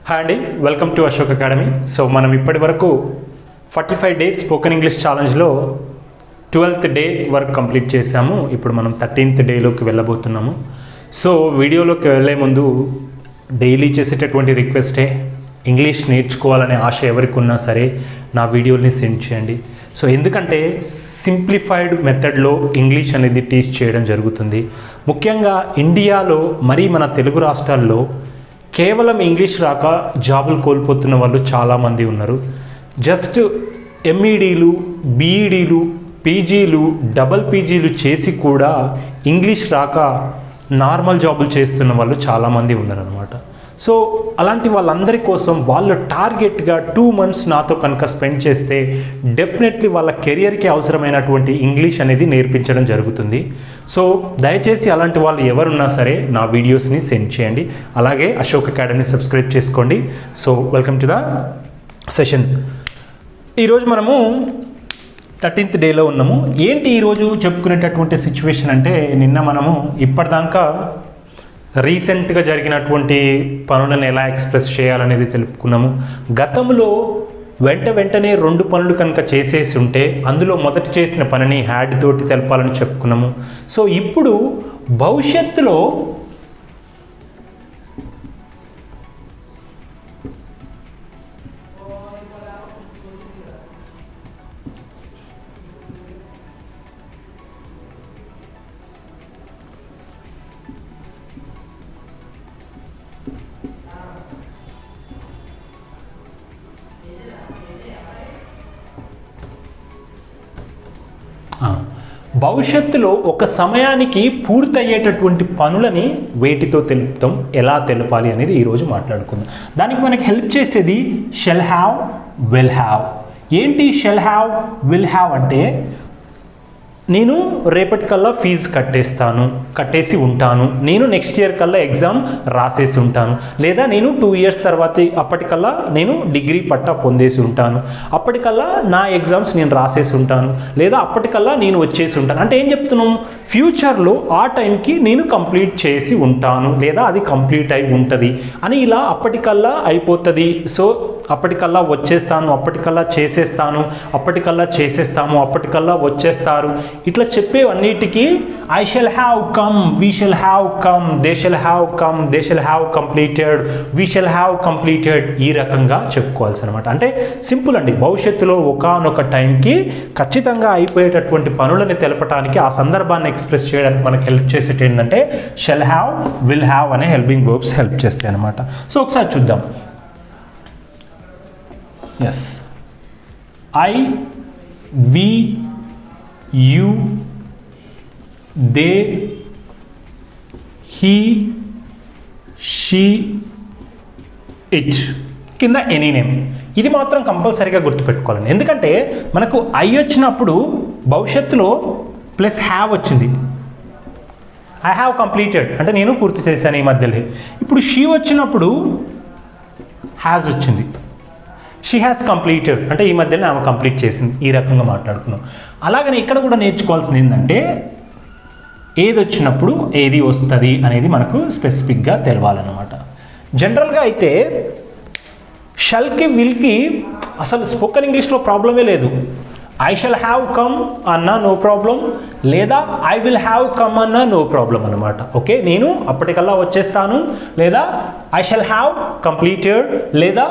Hi అండి, welcome to Ashok Academy. So మనం ఇప్పటి వరకు 45 డేస్ స్పోకెన్ ఇంగ్లీష్ ఛాలెంజ్లో 12th డే వర్క్ కంప్లీట్ చేసాము. ఇప్పుడు మనం 13th డేలోకి వెళ్ళబోతున్నాము. సో వీడియోలోకి వెళ్ళే ముందు డైలీ చేసేటటువంటి రిక్వెస్టే, ఇంగ్లీష్ నేర్చుకోవాలనే ఆశ ఎవరికి ఉన్నా సరే నా వీడియోని సెండ్ చేయండి. సో ఎందుకంటే సింప్లిఫైడ్ మెథడ్లో ఇంగ్లీష్ అనేది టీచ్ చేయడం జరుగుతుంది. ముఖ్యంగా ఇండియాలో మరి మన తెలుగు రాష్ట్రాల్లో కేవలం ఇంగ్లీష్ రాక జాబులు కోల్పోతున్న వాళ్ళు చాలామంది ఉన్నారు. జస్ట్ ఎంఈడీలు, బీఈడీలు, పీజీలు, డబల్ పీజీలు చేసి కూడా ఇంగ్లీష్ రాక నార్మల్ జాబులు చేస్తున్న వాళ్ళు చాలామంది ఉన్నారనమాట. సో అలాంటి వాళ్ళందరి కోసం వాళ్ళు టార్గెట్గా 2 months నాతో కనుక స్పెండ్ చేస్తే డెఫినెట్లీ వాళ్ళ కెరియర్కి అవసరమైనటువంటి ఇంగ్లీష్ అనేది నేర్పించడం జరుగుతుంది. సో దయచేసి అలాంటి వాళ్ళు ఎవరున్నా సరే నా వీడియోస్ని సెండ్ చేయండి. అలాగే అశోక్ అకాడమీ సబ్స్క్రైబ్ చేసుకోండి. So welcome to the session. ఈరోజు మనము 13th డేలో ఉన్నాము. ఏంటి ఈరోజు చెప్పుకునేటటువంటి సిచ్యువేషన్ అంటే, నిన్న మనము ఇప్పటిదాకా రీసెంట్గా జరిగినటువంటి పనులను ఎలా ఎక్స్ప్రెస్ చేయాలనేది తెలుపుకున్నాము. గతంలో వెంటనే 2 పనులు కనుక చేసేసి ఉంటే అందులో మొదటి చేసిన పనిని హ్యాడ్ తోటి తెలపాలని చెప్పుకున్నాము. సో ఇప్పుడు భవిష్యత్తులో భవిష్యత్తులో ఒక సమయానికి పూర్తయ్యేటటువంటి పనులని వేటితో తెలుపుతాం, ఎలా తెలపాలి అనేది ఈరోజు మాట్లాడుకుందాం. దానికి మనకి హెల్ప్ చేసేది షెల్ హ్యావ్, విల్ హ్యావ్. ఏంటి షెల్ హ్యావ్, విల్ హ్యావ్ అంటే, నేను రేపటికల్లా ఫీజు కట్టేసి ఉంటాను, నేను నెక్స్ట్ ఇయర్ కల్లా ఎగ్జామ్ రాసేసి ఉంటాను, లేదా నేను 2 years తర్వాత అప్పటికల్లా నేను డిగ్రీ పట్టా పొందేసి ఉంటాను, అప్పటికల్లా నా ఎగ్జామ్స్ నేను రాసేసి ఉంటాను, లేదా అప్పటికల్లా నేను వచ్చేసి ఉంటాను. అంటే ఏం చెప్తున్నాం, ఫ్యూచర్లో ఆ టైంకి నేను కంప్లీట్ చేసి ఉంటాను, లేదా అది కంప్లీట్ అయి ఉంటుంది అని, ఇలా అప్పటికల్లా అయిపోతుంది, సో అప్పటికల్లా వచ్చేస్తాను, అప్పటికల్లా చేసేస్తాను, అప్పటికల్లా చేసేస్తాము, అప్పటికల్లా వచ్చేస్తారు, ఇట్లా చెప్పేవన్నిటికీ I shall have come, we shall have come, they shall have come, they shall have completed, we shall have completed, ఈ రకంగా చెప్పుకోవాల్సి అనమాట. అంటే సింపుల్ అండి, భవిష్యత్తులో ఒకానొక టైంకి ఖచ్చితంగా అయిపోయేటటువంటి పనులని తెలపడానికి, ఆ సందర్భాన్ని ఎక్స్ప్రెస్ చేయడానికి మనకు హెల్ప్ చేసేది ఏంటంటే షెల్ హ్యావ్, విల్ హ్యావ్ అనే హెల్పింగ్ వర్బ్స్ హెల్ప్ చేస్తాయి అనమాట. సో ఒకసారి చూద్దాం. S, I, we, you, they, he, she, it, కింద ఎనీ నేమ్. ఇది మాత్రం కంపల్సరీగా గుర్తుపెట్టుకోవాలండి. ఎందుకంటే మనకు ఐ వచ్చినప్పుడు భవిష్యత్తులో ప్లస్ హ్యావ్ వచ్చింది, ఐ హ్యావ్ కంప్లీటెడ్ అంటే నేను పూర్తి చేశాను ఈ మధ్యలో. ఇప్పుడు షీ వచ్చినప్పుడు హ్యాజ్ వచ్చింది, షీ హ్యాస్ కంప్లీటెడ్ అంటే ఈ మధ్యనే ఆమె కంప్లీట్ చేసింది, ఈ రకంగా మాట్లాడుకున్నాం. అలాగనే ఇక్కడ కూడా నేర్చుకోవాల్సింది ఏంటంటే, ఏది వచ్చినప్పుడు ఏది వస్తుంది అనేది మనకు స్పెసిఫిక్గా తెలవాలన్నమాట. జనరల్గా అయితే షల్కి, విల్కి అసలు స్పోకెన్ ఇంగ్లీష్లో ప్రాబ్లమే లేదు. ఐ షల్ హ్యావ్ కమ్ అన్నా నో ప్రాబ్లం, లేదా ఐ విల్ హ్యావ్ కమ్ అన్నా నో ప్రాబ్లం అనమాట. ఓకే, నేను అప్పటికల్లా వచ్చేస్తాను, లేదా ఐ షల్ హ్యావ్ కంప్లీటెడ్, లేదా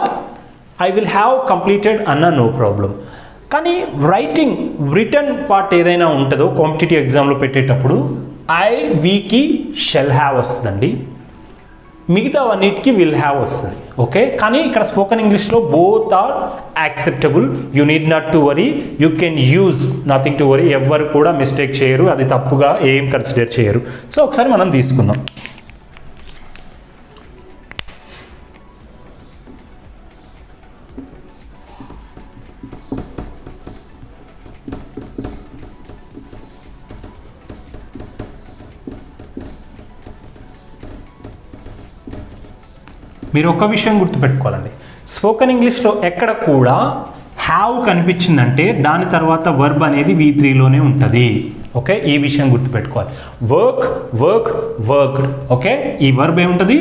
ఐ విల్ హ్యావ్ కంప్లీటెడ్ అన్న నో ప్రాబ్లం. కానీ రిటర్న్ పార్ట్ ఏదైనా ఉంటుందో కాంపిటేటివ్ ఎగ్జామ్లో పెట్టేటప్పుడు ఐ, వీకి షెల్ హ్యావ్ వస్తుందండి, మిగతా అన్నిటికీ విల్ హ్యావ్ వస్తుంది. ఓకే, కానీ ఇక్కడ స్పోకెన్ ఇంగ్లీష్లో both are acceptable. You need not to worry, you can use, nothing to worry. ఎవ్వరు కూడా మిస్టేక్ చేయరు, అది తప్పుగా ఏం కన్సిడర్ చేయరు. సో ఒకసారి మనం తీసుకుందాం. మీరు ఒక విషయం గుర్తుపెట్టుకోవాలండి, స్పోకెన్ ఇంగ్లీష్లో ఎక్కడ కూడా హ్యావ్ కనిపించిందంటే దాని తర్వాత వర్బ్ అనేది V3లోనే ఉంటుంది. ఓకే, ఈ విషయం గుర్తుపెట్టుకోవాలి. Work, work, worked. ఓకే, ఈ వర్బ్ ఏముంటుంది,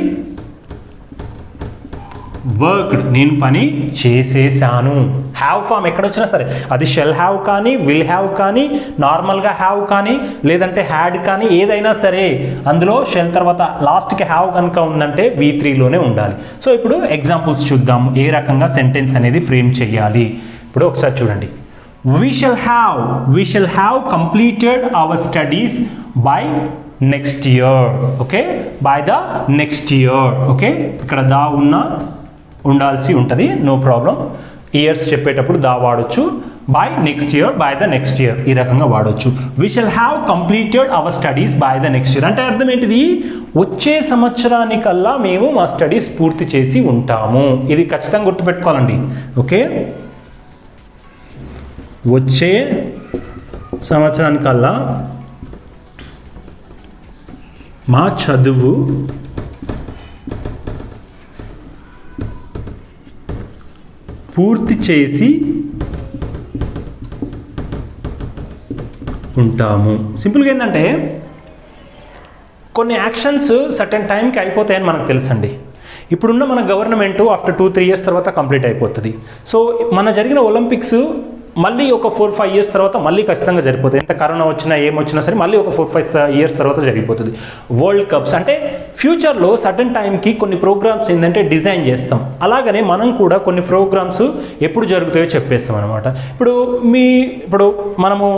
వర్క్డ్, నేను పని చేసేసాను. హ్యావ్ ఫామ్ ఎక్కడ వచ్చినా సరే, అది షెల్ హ్యావ్ కానీ, విల్ హ్యావ్ కానీ, నార్మల్గా హ్యావ్ కానీ, లేదంటే హ్యాడ్ కానీ, ఏదైనా సరే అందులో షెల్ తర్వాత లాస్ట్కి హ్యావ్ కనుక ఉందంటే V3లోనే ఉండాలి. సో ఇప్పుడు ఎగ్జాంపుల్స్ చూద్దాం ఏ రకంగా సెంటెన్స్ అనేది ఫ్రేమ్ చేయాలి. ఇప్పుడు ఒకసారి చూడండి. We shall have completed our studies by next year. Okay, by the next year. Okay, ఇక్కడ దా ఉండాల్సి ఉంటుంది, నో ప్రాబ్లం. ఇయర్స్ చెప్పేటప్పుడు దా వాడొచ్చు. By next year, by the next year ఈ రకంగా వాడొచ్చు. We shall have completed our studies by the next year అంటే అర్థం ఏంటిది? వచ్చే సంవత్సరానికల్లా మేము మా స్టడీస్ పూర్తి చేసి ఉంటాము. ఇది ఖచ్చితంగా గుర్తుపెట్టుకోవాలండి. ఓకే, వచ్చే సంవత్సరానికల్లా మా చదువు పూర్తి చేసి ఉంటాము. సింపుల్గా ఏంటంటే కొన్ని యాక్షన్స్ సర్టెన్ టైంకి అయిపోతాయని మనకు తెలుసండి. ఇప్పుడున్న మన గవర్నమెంట్ ఆఫ్టర్ 2-3 ఇయర్స్ తర్వాత కంప్లీట్ అయిపోతుంది. సో మన జరిగిన ఒలింపిక్స్ మళ్ళీ ఒక 4-5 ఇయర్స్ తర్వాత మళ్ళీ ఖచ్చితంగా జరిగిపోతుంది. ఎంత కరోనా వచ్చినా ఏమొచ్చినా సరే మళ్ళీ ఒక 4-5 ఇయర్స్ తర్వాత జరిగిపోతుంది. వరల్డ్ కప్స్ అంటే ఫ్యూచర్లో సడన్ టైంకి కొన్ని ప్రోగ్రామ్స్ ఏంటంటే డిజైన్ చేస్తాం. అలాగనే మనం కూడా కొన్ని ప్రోగ్రామ్స్ ఎప్పుడు జరుగుతాయో చెప్పేస్తాం అనమాట. ఇప్పుడు మనము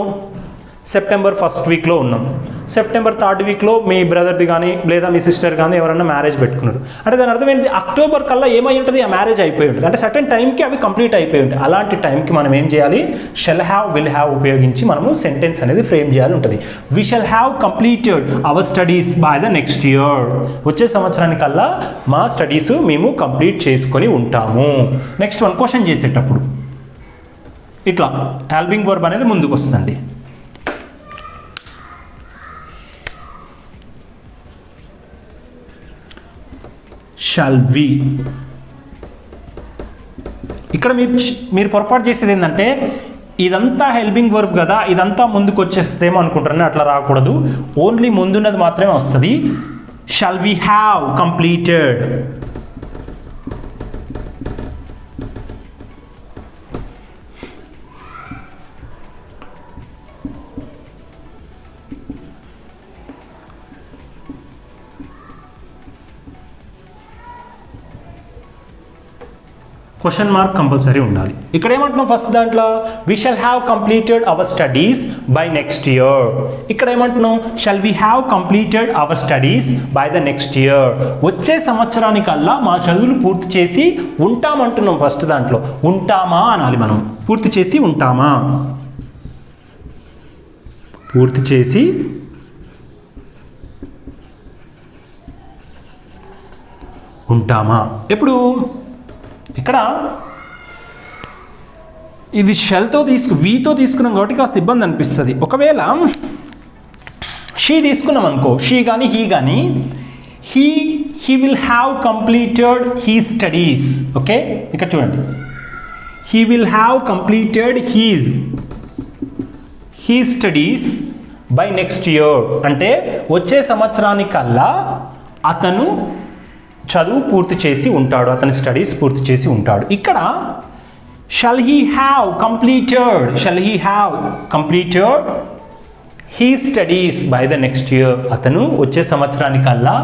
సెప్టెంబర్ 1st వీక్లో ఉన్నాం. సెప్టెంబర్ 3rd వీక్లో మీ బ్రదర్ది కానీ లేదా మీ సిస్టర్ కానీ ఎవరైనా మ్యారేజ్ పెట్టుకున్నారు అంటే దాని అర్థం ఏంటి? అక్టోబర్ కల్లా ఏమై ఉంటుంది? ఆ మ్యారేజ్ అయిపోయి ఉంటుంది. అంటే సర్టెన్ టైంకి అవి కంప్లీట్ అయిపోయి ఉంటాయి. అలాంటి టైంకి మనం ఏం చేయాలి? షెల్ హ్యావ్, విల్ హ్యావ్ ఉపయోగించి మనము సెంటెన్స్ అనేది ఫ్రేమ్ చేయాలి ఉంటుంది. We shall have completed our studies by the next year. వచ్చే సంవత్సరానికల్లా మా స్టడీస్ మేము కంప్లీట్ చేసుకొని ఉంటాము. నెక్స్ట్ వన్ క్వశ్చన్ చేసేటప్పుడు ఇట్లా హెల్పింగ్ వర్బ్ అనేది ముందుకు వస్తుందండి. Shall we. ఇక్కడ మీరు పొరపాటు చేసేది ఏంటంటే ఇదంతా హెల్పింగ్ వర్బ్ కదా, ఇదంతా ముందుకు వచ్చేస్తేమో అనుకుంటారని. అట్లా రాకూడదు. ఓన్లీ ముందున్నది మాత్రమే వస్తుంది. Shall we have completed. Question mark compulsory ఉండాలి. ఇక్కడ ఏమంటున్నాం ఫస్ట్ దాంట్లో? We shall have completed our studies by next year. ఇక్కడ ఏమంటున్నాం? Shall we have completed our studies by the next year. వచ్చే సంవత్సరానికల్లా మా చదువులు పూర్తి చేసి ఉంటామంటున్నాం. ఫస్ట్ దాంట్లో ఉంటామా అనాలి మనం. పూర్తి చేసి ఉంటామా, పూర్తి చేసి ఉంటామా. ఎప్పుడు ఇక్కడ ఇది షెల్తో వీతో తీసుకున్నాం కాబట్టి కాస్త ఇబ్బంది అనిపిస్తుంది. ఒకవేళ షీ తీసుకున్నాం అనుకో, షీ కానీ హీ కానీ, he will have completed he studies. Okay, ఇక్కడ చూడండి. He will have completed he studies by next year అంటే వచ్చే సంవత్సరానికల్లా అతను చదువు పూర్తి చేసి ఉంటాడు, అతని స్టడీస్ పూర్తి చేసి ఉంటాడు. ఇక్కడ shall he have completed he studies by the next year. అతను వచ్చే సంవత్సరానికల్లా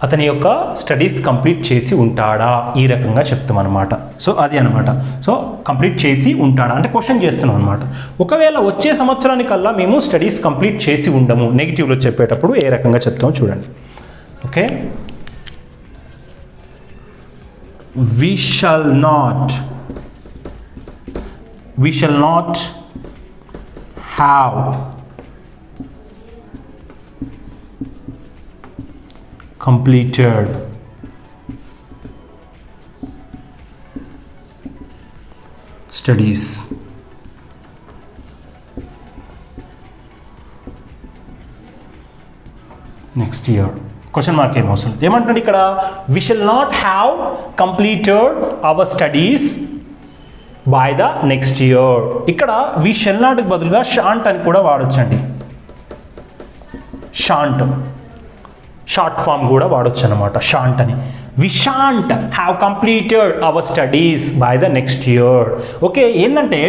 అతని యొక్క స్టడీస్ కంప్లీట్ చేసి ఉంటాడా, ఈ రకంగా చెప్తాం అనమాట. సో అది అనమాట. సో కంప్లీట్ చేసి ఉంటాడా అంటే క్వశ్చన్ చేస్తున్నాం అనమాట. ఒకవేళ వచ్చే సంవత్సరానికల్లా మేము స్టడీస్ కంప్లీట్ చేసి ఉండము, నెగిటివ్లో చెప్పేటప్పుడు ఏ రకంగా చెప్తామో చూడండి. Okay, we shall not have completed studies next year. Question mark ఏమవసరం. ఏమంటున్నాడు ఇక్కడ? We shall not have completed our studies by the next year. ఇక్కడ వి షల్ నాట్కి బదులుగా షాంట్ అని కూడా వాడొచ్చండి. షాంట్ షార్ట్ ఫామ్ కూడా వాడొచ్చు అనమాట. షాంట్ అని we shan't have completed our studies by the next year. Okay, ఏంటంటే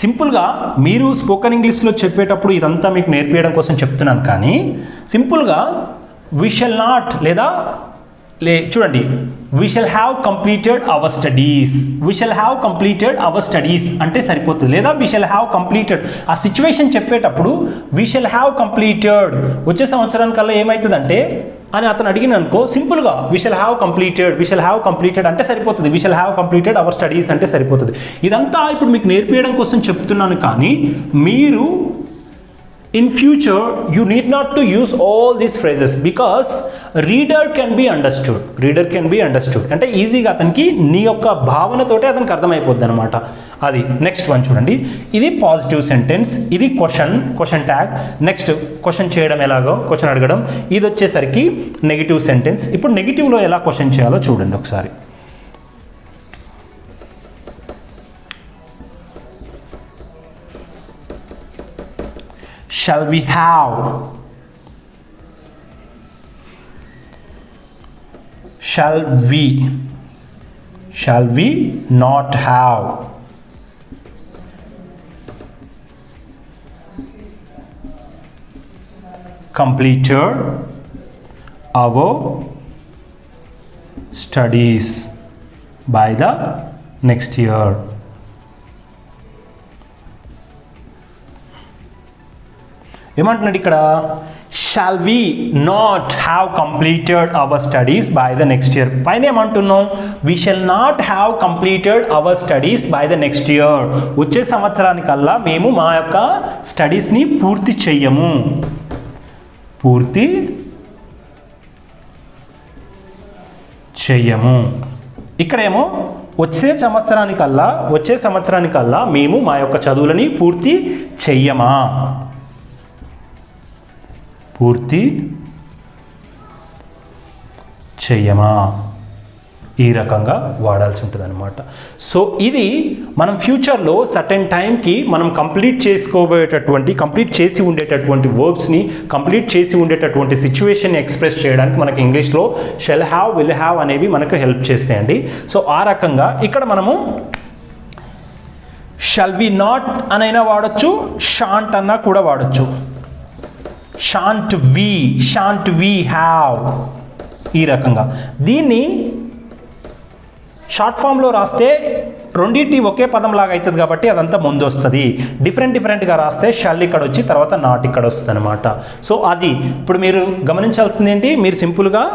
సింపుల్గా మీరు స్పోకెన్ ఇంగ్లీష్లో చెప్పేటప్పుడు ఇదంతా మీకు నేర్పించడం కోసం చెప్తున్నాను, కానీ సింపుల్గా వి షల్ నాట్ లేదా చూడండి, we shall have completed our studies, we shall have completed our studies అంటే సరిపోతుంది. లేదా వీ షల్ హ్యావ్ కంప్లీటెడ్ ఆ సిచ్యువేషన్ చెప్పేటప్పుడు వీ షల్ హ్యావ్ కంప్లీటెడ్ వచ్చే సంవత్సరానికల్లా ఏమవుతుందంటే అని అతను అడిగిన అనుకో, సింపుల్గా వీ షల్ హ్యావ్ కంప్లీటెడ్ అంటే సరిపోతుంది. We shall have completed our studies అంటే సరిపోతుంది. ఇదంతా ఇప్పుడు మీకు నేర్పించడం కోసం చెప్తున్నాను, కానీ మీరు in future you need not to use all these phrases because reader can be understood అంటే ఈజీగా అతనికి నీ యొక్క భావనతోటే అతనికి అర్థమైపోద్ది అనమాట. అది నెక్స్ట్ వన్ చూడండి, ఇది పాజిటివ్ సెంటెన్స్, ఇది క్వశ్చన్ ట్యాగ్. నెక్స్ట్ క్వశ్చన్ చేయడం ఎలాగో, క్వశ్చన్ అడగడం. ఇది వచ్చేసరికి నెగిటివ్ సెంటెన్స్. ఇప్పుడు నెగిటివ్లో ఎలా క్వశ్చన్ చేయాలో చూడండి ఒకసారి. Shall we have? Shall we not have? Completed our studies by the next year. ఏమంటున్నాడు ఇక్కడ, shall we not have completed our studies by the next year. పైన ఏమంటున్నాం, we shall not have completed our studies by the next year. వచ్చే సంవత్సరానికల్లా మేము మా యొక్క స్టడీస్ని పూర్తి చెయ్యము. ఇక్కడేమో వచ్చే సంవత్సరానికల్లా మేము మా యొక్క చదువులని పూర్తి చెయ్యమా, ఈ రకంగా వాడాల్సి ఉంటుంది అనమాట. సో ఇది మనం ఫ్యూచర్లో సర్టెన్ టైంకి మనం కంప్లీట్ చేసి ఉండేటటువంటి వర్బ్స్ని, కంప్లీట్ చేసి ఉండేటటువంటి సిచ్యువేషన్ని ఎక్స్ప్రెస్ చేయడానికి మనకి ఇంగ్లీష్లో షెల్ హ్యావ్, విల్ హ్యావ్ అనేవి మనకు హెల్ప్ చేస్తాయండి. సో ఆ రకంగా ఇక్కడ మనము షల్ వి నాట్ అనైనా వాడచ్చు, షాంట్ అన్నా కూడా వాడచ్చు. షాంట్ వి హ్యావ్, ఈ రకంగా. దీన్ని షార్ట్ ఫామ్లో రాస్తే రెండింటి ఒకే పదం లాగా అవుతుంది కాబట్టి అదంతా ముందు వస్తుంది. డిఫరెంట్గా రాస్తే షల్ ఇక్కడ వచ్చి తర్వాత నాట్ ఇక్కడ వస్తుంది అనమాట. సో అది ఇప్పుడు మీరు గమనించాల్సింది ఏంటి, మీరు సింపుల్గా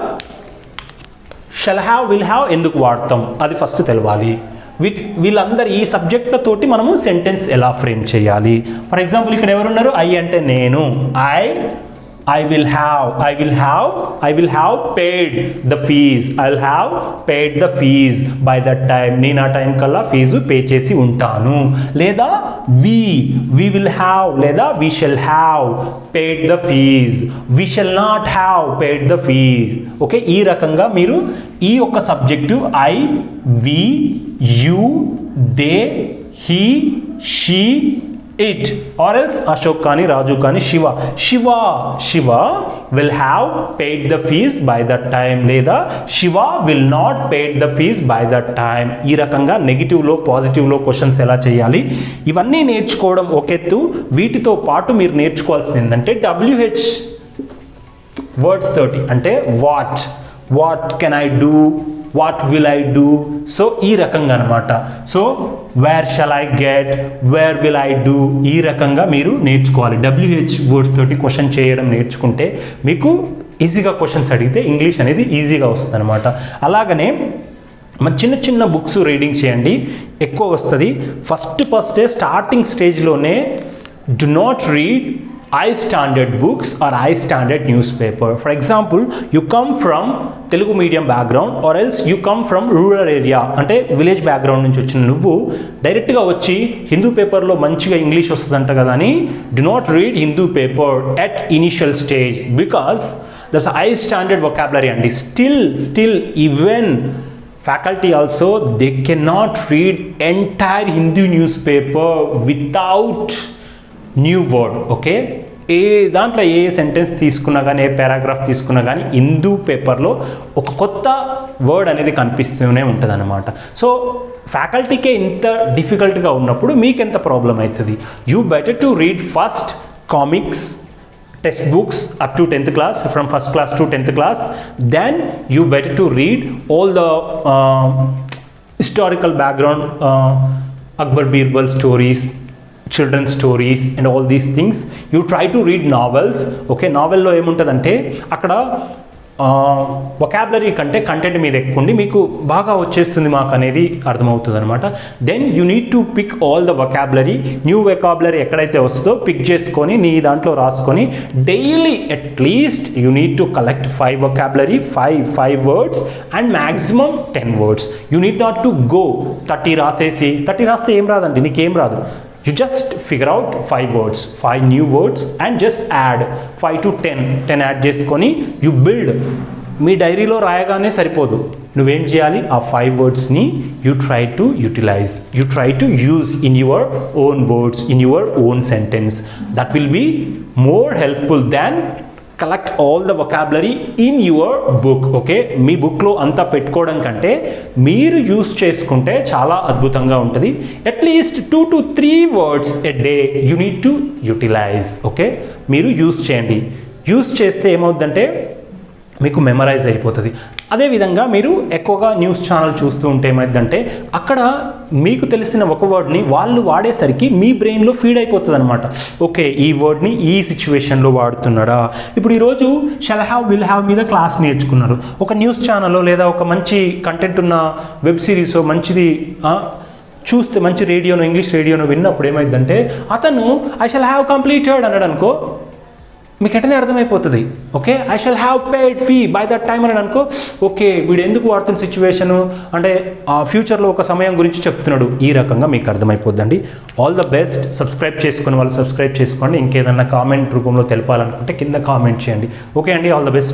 షల్ హ్యావ్, విల్ హ్యావ్ ఎందుకు వాడతాం అది ఫస్ట్ తెలవాలి. వీళ్ళందరూ ఈ సబ్జెక్టులతోటి మనము సెంటెన్స్ ఎలా ఫ్రేమ్ చేయాలి. ఫర్ ఎగ్జాంపుల్ ఇక్కడ ఎవరున్నారు, ఐ అంటే నేను, I will have paid the fees. I'll have paid the fees by that time. నేను ఆ టైం కల్లా ఫీజు పే చేసి ఉంటాను. లేదా we will have లేదా we shall have paid the fees. We shall not have paid the fees. Okay, ఈ రకంగా మీరు ఈ యొక్క subject I, we, you, they, he, she, it or else Ashok kani, Raju kani, Shiva will have paid the fees by that time. లేదా Shiva will not paid the fees by that time. ఈ రకంగా నెగిటివ్లో పాజిటివ్లో questions ఎలా చేయాలి ఇవన్నీ నేర్చుకోవడం ఒకెత్తు. వీటితో పాటు మీరు నేర్చుకోవాల్సింది ఏంటంటే WH వర్డ్స్ తోటి, అంటే what can I do, what will I do. So ఈ రకంగా అనమాట. So where shall I get, where will I do, ఈ రకంగా మీరు నేర్చుకోవాలి. WH వర్డ్స్ తోటి క్వశ్చన్ చేయడం నేర్చుకుంటే మీకు ఈజీగా క్వశ్చన్స్ అడిగితే ఇంగ్లీష్ అనేది ఈజీగా వస్తుంది అనమాట. అలాగనే మన చిన్న బుక్స్ రీడింగ్ చేయండి, ఎక్కువ వస్తుంది. ఫస్ట్ స్టార్టింగ్ స్టేజ్లోనే do not read I standard books or I standard newspaper. For example, you come from Telugu medium background or else you come from rural area, అంటే విలేజ్ బ్యాక్గ్రౌండ్ నుంచి వచ్చిన నువ్వు డైరెక్ట్గా వచ్చి హిందూ పేపర్లో మంచిగా ఇంగ్లీష్ వస్తుందంట కదా అని do not read Hindu paper at initial stage because that's high standard vocabulary అండి. Still even faculty also they cannot read entire Hindu newspaper without new word. Okay, ఏ దాంట్లో ఏ సెంటెన్స్ తీసుకున్నా కానీ ఏ పారాగ్రాఫ్ తీసుకున్నా కానీ హిందూ పేపర్లో ఒక కొత్త వర్డ్ అనేది కనిపిస్తూనే ఉంటుంది అనమాట. సో ఫ్యాకల్టీకే ఇంత డిఫికల్ట్గా ఉన్నప్పుడు మీకు ఎంత ప్రాబ్లం అవుతుంది? You better to read first comics textbooks up to 10th class, from first class to 10th class, then you better to read all the historical background, Akbar Birbal stories, children's stories and all these things. You try to read novels. Okay, novel లో ఏముంటుందంటే అక్కడ vocabulary కంటే content మీద ఎక్కువ ఉండి మీకు బాగా వచ్చేస్తుంది మాకు అనేది అర్థమవుతుంది అనమాట. Then you need to pick all the vocabulary, new vocabulary ఎక్కడైతే వస్తుందో పిక్ చేసుకొని నీ దాంట్లో రాసుకొని daily at least you need to collect 5 vocabulary, 5 words and maximum 10 words. You need not to go 30 రాసేసి 30 రాస్తే ఏం రాదండి, నీకేం రాదు. You just figure out 5 words, 5 new words and just add 5 to 10 add చేసుకొని you build. మీ డైరీలో రాయగానే సరిపోదు, నువ్వేం చేయాలి? ఆ 5 వర్డ్స్ని you try to utilize, you try to use in your own words, in your own sentence. That will be more helpful than collect all the vocabulary in your book. Okay, మీ బుక్లో అంతా పెట్టుకోవడం కంటే మీరు యూస్ చేసుకుంటే చాలా అద్భుతంగా ఉంటుంది. At least 2 to 3 words a day you need to utilize. Okay, మీరు యూస్ చేయండి. యూస్ చేస్తే ఏమవుతుందంటే మీకు మెమరైజ్ అయిపోతుంది. అదేవిధంగా మీరు ఎక్కువగా న్యూస్ ఛానల్ చూస్తూ ఉంటే ఏమైందంటే అక్కడ మీకు తెలిసిన ఒక వర్డ్ని వాళ్ళు వాడేసరికి మీ బ్రెయిన్లో ఫీడ్ అయిపోతుంది అనమాట. ఓకే, ఈ వర్డ్ని ఈ సిచ్యువేషన్లో వాడుతున్నాడా. ఇప్పుడు ఈరోజు షల్ హ్యావ్, విల్ హ్యావ్ మీద క్లాస్ నేర్చుకున్నారు. ఒక న్యూస్ ఛానల్లో లేదా ఒక మంచి కంటెంట్ ఉన్న వెబ్ సిరీస్ మంచిది చూస్తే, మంచి రేడియోను, ఇంగ్లీష్ రేడియోను విన్నప్పుడు ఏమైందంటే అతను ఐ షల్ హ్యావ్ కంప్లీటెడ్ అన్నాడు అనుకో, మీకు ఎటనే అర్థమైపోతుంది. Okay, I shall have paid fee by that time అని అనుకో, ఓకే వీడు ఎందుకు వాడుతున్న సిచ్యువేషను అంటే ఫ్యూచర్లో ఒక సమయం గురించి చెప్తున్నాడు. ఈ రకంగా మీకు అర్థమైపోద్దండి. All the best. సబ్స్క్రైబ్ చేసుకుని వాళ్ళు సబ్స్క్రైబ్ చేసుకోండి. ఇంకేదన్నా కామెంట్ రూపంలో తెలపాలనుకుంటే కింద కామెంట్ చేయండి. ఓకే అండి, ఆల్ ద బెస్ట్.